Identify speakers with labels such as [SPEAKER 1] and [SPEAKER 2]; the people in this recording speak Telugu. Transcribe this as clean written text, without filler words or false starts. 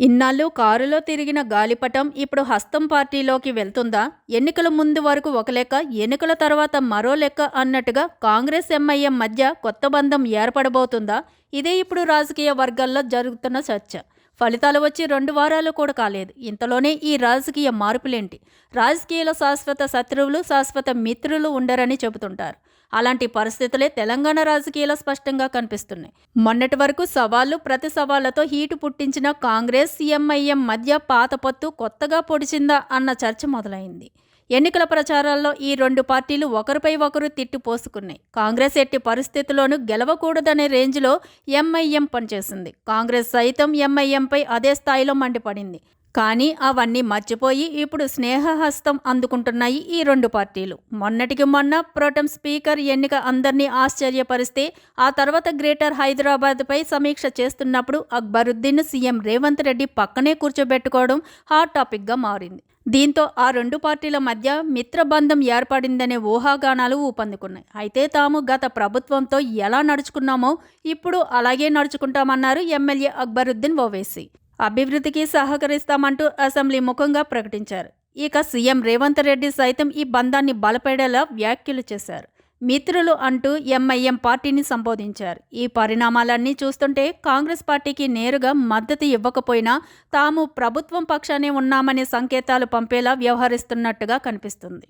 [SPEAKER 1] ఇన్నాళ్ళు కారులో తిరిగిన గాలిపటం ఇప్పుడు హస్తం పార్టీలోకి వెళ్తుందా? ఎన్నికల ముందు వరకు ఒక లెక్క, ఎన్నికల తర్వాత మరో లెక్క అన్నట్టుగా కాంగ్రెస్ ఎంఐఎం మధ్య కొత్త బంధం ఏర్పడబోతుందా? ఇదే ఇప్పుడు రాజకీయ వర్గాల్లో జరుగుతున్న చర్చ. ఫలితాలు వచ్చి 2 వారాలు కూడా కాలేదు. ఇంతలోనే ఈ రాజకీయ మార్పులేంటి? రాజకీయాల శాశ్వత శత్రువులు, శాశ్వత మిత్రులు ఉండరని చెబుతుంటారు. అలాంటి పరిస్థితులే తెలంగాణ రాజకీయాల్లో స్పష్టంగా కనిపిస్తున్నాయి. మొన్నటి వరకు సవాళ్లు ప్రతి సవాళ్లతో హీటు పుట్టించిన కాంగ్రెస్ ఎంఐఎం మధ్య పాత పొత్తు కొత్తగా పొడిచిందా అన్న చర్చ మొదలైంది. ఎన్నికల ప్రచారాల్లో ఈ 2 పార్టీలు ఒకరిపై ఒకరు తిట్టిపోసుకున్నాయి. కాంగ్రెస్ ఎట్టి పరిస్థితుల్లోనూ గెలవకూడదనే రేంజ్లో ఎంఐఎం పనిచేసింది. కాంగ్రెస్ సైతం ఎంఐఎంపై అదే స్థాయిలో మండిపడింది. కానీ అవన్నీ మర్చిపోయి ఇప్పుడు స్నేహహస్తం అందుకుంటున్నాయి ఈ 2 పార్టీలు. మొన్నటికి మొన్న ప్రోటెం స్పీకర్ ఎన్నిక అందరినీ ఆశ్చర్యపరిస్తే, ఆ తర్వాత గ్రేటర్ హైదరాబాద్పై సమీక్ష చేస్తున్నప్పుడు అక్బరుద్దీన్ సీఎం రేవంత్ రెడ్డి పక్కనే కూర్చోబెట్టుకోవడం హాట్ టాపిక్గా మారింది. దీంతో ఆ 2 పార్టీల మధ్య మిత్రబంధం ఏర్పడిందనే ఊహాగానాలు ఊపందుకున్నాయి. అయితే తాము గత ప్రభుత్వంతో ఎలా నడుచుకున్నామో ఇప్పుడు అలాగే నడుచుకుంటామన్నారు ఎమ్మెల్యే అక్బరుద్దీన్ ఓవైసీ. అభివృద్ధికి సహకరిస్తామంటూ అసెంబ్లీ ముఖంగా ప్రకటించారు. ఇక సీఎం రేవంత్ రెడ్డి సైతం ఈ బంధాన్ని బలపడేలా వ్యాఖ్యలు చేశారు. మిత్రులు అంటూ ఎంఐఎం పార్టీని సంబోధించారు. ఈ పరిణామాలన్నీ చూస్తుంటే కాంగ్రెస్ పార్టీకి నేరుగా మద్దతు ఇవ్వకపోయినా తాము ప్రభుత్వం పక్షానే ఉన్నామనే సంకేతాలు పంపేలా వ్యవహరిస్తున్నట్టుగా కనిపిస్తుంది.